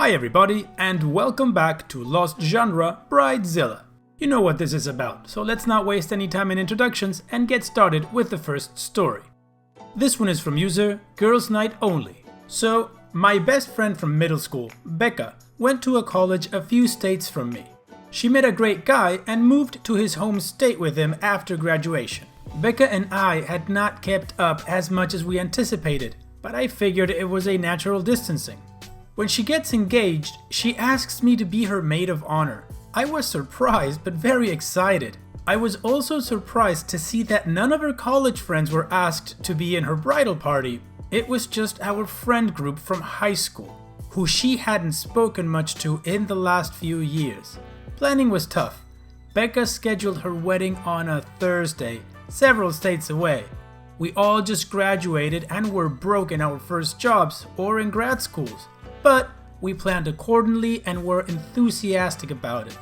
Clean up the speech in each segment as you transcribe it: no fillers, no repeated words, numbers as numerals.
Hi everybody, and welcome back to Lost Genre Bridezilla. You know what this is about, so let's not waste any time in introductions and get started with the first story. This one is from user Girls Night Only. So, my best friend from middle school, Becca, went to a college a few states from me. She met a great guy and moved to his home state with him after graduation. Becca and I had not kept up as much as we anticipated, but I figured it was a natural distancing. When she gets engaged, she asks me to be her maid of honor. I was surprised but very excited. I was also surprised to see that none of her college friends were asked to be in her bridal party. It was just our friend group from high school, who she hadn't spoken much to in the last few years. Planning was tough. Becca scheduled her wedding on a Thursday, several states away. We all just graduated and were broke in our first jobs or in grad schools. But we planned accordingly and were enthusiastic about it.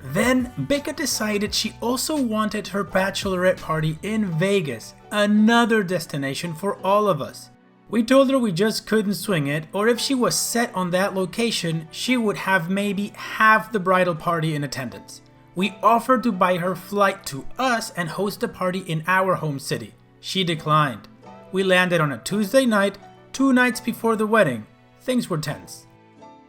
Then Becca decided she also wanted her bachelorette party in Vegas, another destination for all of us. We told her we just couldn't swing it, or if she was set on that location, she would have maybe half the bridal party in attendance. We offered to buy her flight to us and host a party in our home city. She declined. We landed on a Tuesday night, 2 nights before the wedding. Things were tense.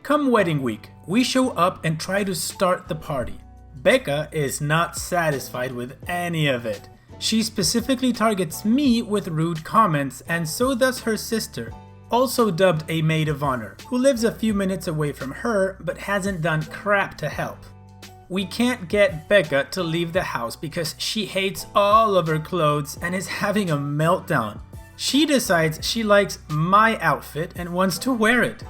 Come wedding week, we show up and try to start the party. Becca is not satisfied with any of it. She specifically targets me with rude comments, and so does her sister, also dubbed a maid of honor, who lives a few minutes away from her but hasn't done crap to help. We can't get Becca to leave the house because she hates all of her clothes and is having a meltdown. She decides she likes my outfit and wants to wear it.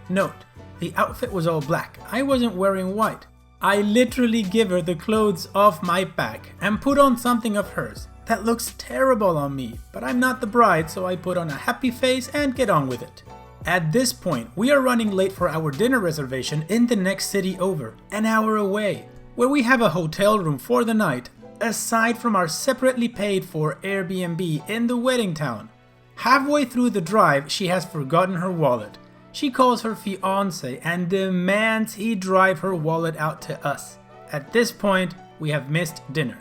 Note, the outfit was all black. I wasn't wearing white. I literally give her the clothes off my back and put on something of hers. That looks terrible on me, but I'm not the bride, so I put on a happy face and get on with it. At this point, we are running late for our dinner reservation in the next city over, an hour away, where we have a hotel room for the night, aside from our separately paid for Airbnb in the wedding town. Halfway through the drive, she has forgotten her wallet. She calls her fiancé and demands he drive her wallet out to us. At this point, we have missed dinner.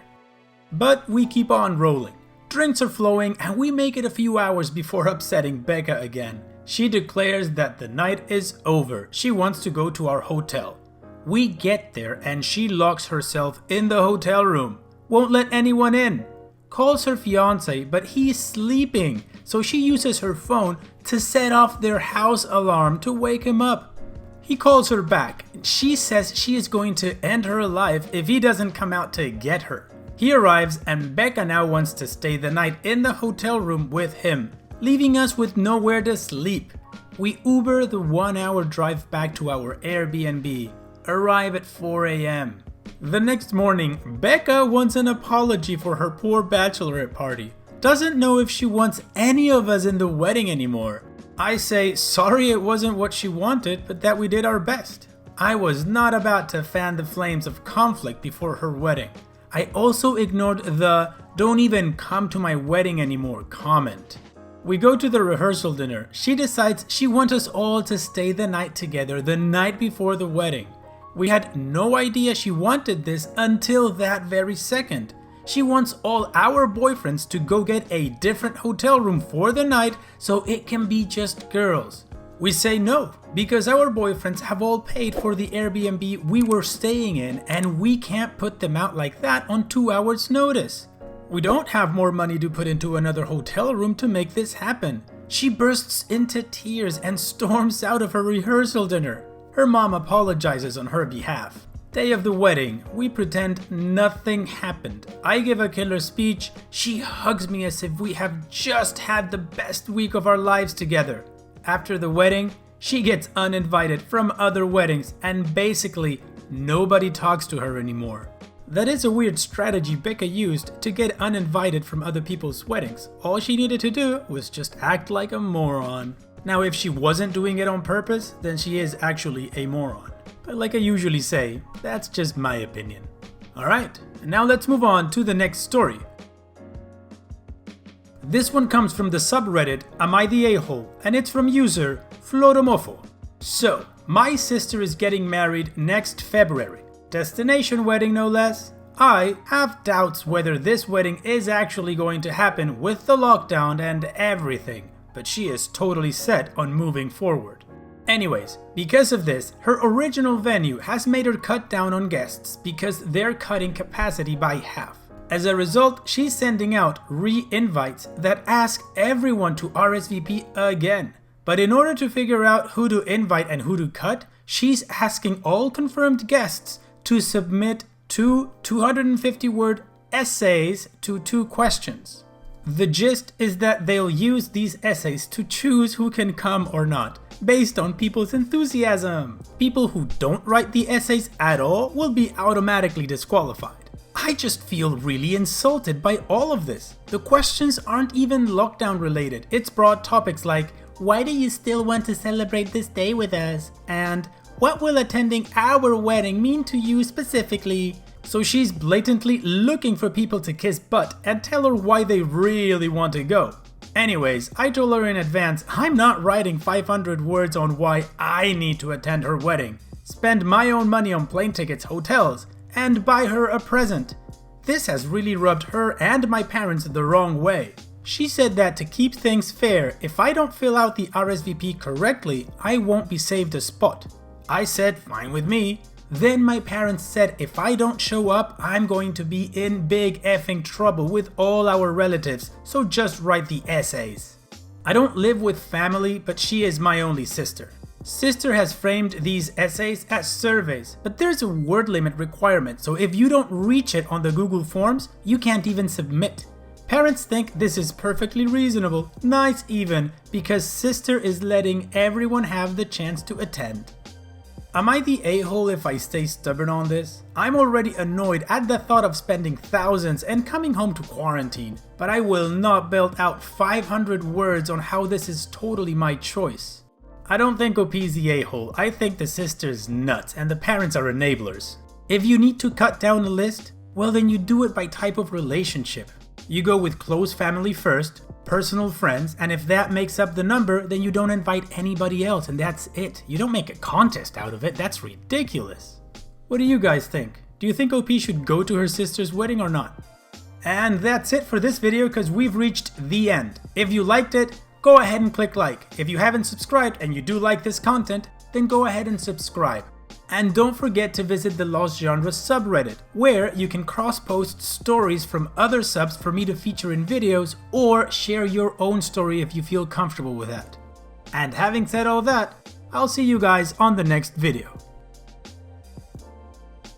But we keep on rolling. Drinks are flowing and we make it a few hours before upsetting Becca again. She declares that the night is over. She wants to go to our hotel. We get there and she locks herself in the hotel room. Won't let anyone in. Calls her fiancé, but he's sleeping, so she uses her phone to set off their house alarm to wake him up. He calls her back. She says she is going to end her life if he doesn't come out to get her. He arrives and Becca now wants to stay the night in the hotel room with him, leaving us with nowhere to sleep. We Uber the 1-hour drive back to our Airbnb, arrive at 4 a.m. The next morning, Becca wants an apology for her poor bachelorette party. Doesn't know if she wants any of us in the wedding anymore. I say sorry it wasn't what she wanted, but that we did our best. I was not about to fan the flames of conflict before her wedding. I also ignored the "don't even come to my wedding anymore" comment. We go to the rehearsal dinner. She decides she wants us all to stay the night together the night before the wedding. We had no idea she wanted this until that very second. She wants all our boyfriends to go get a different hotel room for the night so it can be just girls. We say no, because our boyfriends have all paid for the Airbnb we were staying in and we can't put them out like that on 2 hours notice. We don't have more money to put into another hotel room to make this happen. She bursts into tears and storms out of her rehearsal dinner. Her mom apologizes on her behalf. Day of the wedding, we pretend nothing happened. I give a killer speech. She hugs me as if we have just had the best week of our lives together. After the wedding, she gets uninvited from other weddings and basically nobody talks to her anymore. That is a weird strategy Becca used to get uninvited from other people's weddings. All she needed to do was just act like a moron. Now, if she wasn't doing it on purpose, then she is actually a moron. But like I usually say, that's just my opinion. Alright, and now let's move on to the next story. This one comes from the subreddit Am I the A-hole? And it's from user Floromofo. So, My sister is getting married next February. Destination wedding no less. I have doubts whether this wedding is actually going to happen with the lockdown and everything, but she is totally set on moving forward. Anyways, because of this, her original venue has made her cut down on guests because they're cutting capacity by half. As a result, she's sending out re-invites that ask everyone to RSVP again. But in order to figure out who to invite and who to cut, she's asking all confirmed guests to submit 250-word essays to 2 questions. The gist is that they'll use these essays to choose who can come or not, based on people's enthusiasm. People who don't write the essays at all will be automatically disqualified. I just feel really insulted by all of this. The questions aren't even lockdown related. It's broad topics like, why do you still want to celebrate this day with us? And what will attending our wedding mean to you specifically? So she's blatantly looking for people to kiss butt and tell her why they really want to go. Anyways, I told her in advance I'm not writing 500 words on why I need to attend her wedding, spend my own money on plane tickets, hotels, and buy her a present. This has really rubbed her and my parents the wrong way. She said that to keep things fair, if I don't fill out the RSVP correctly, I won't be saved a spot. I said fine with me. Then my parents said if I don't show up, I'm going to be in big effing trouble with all our relatives, so just write the essays. I don't live with family, but she is my only sister. Sister has framed these essays as surveys, but there's a word limit requirement, so if you don't reach it on the Google Forms, you can't even submit. Parents think this is perfectly reasonable, nice even, because sister is letting everyone have the chance to attend. Am I the a-hole if I stay stubborn on this? I'm already annoyed at the thought of spending thousands and coming home to quarantine, but I will not belt out 500 words on how this is totally my choice. I don't think OP's the a-hole, I think the sister's nuts and the parents are enablers. If you need to cut down the list, well then you do it by type of relationship. You go with close family first, personal friends, and if that makes up the number, then you don't invite anybody else and that's it. You don't make a contest out of it, that's ridiculous. What do you guys think? Do you think OP should go to her sister's wedding or not? And that's it for this video because we've reached the end. If you liked it, go ahead and click like. If you haven't subscribed and you do like this content, then go ahead and subscribe. And don't forget to visit the Lost Genre subreddit, where you can cross-post stories from other subs for me to feature in videos, or share your own story if you feel comfortable with that. And having said all that, I'll see you guys on the next video.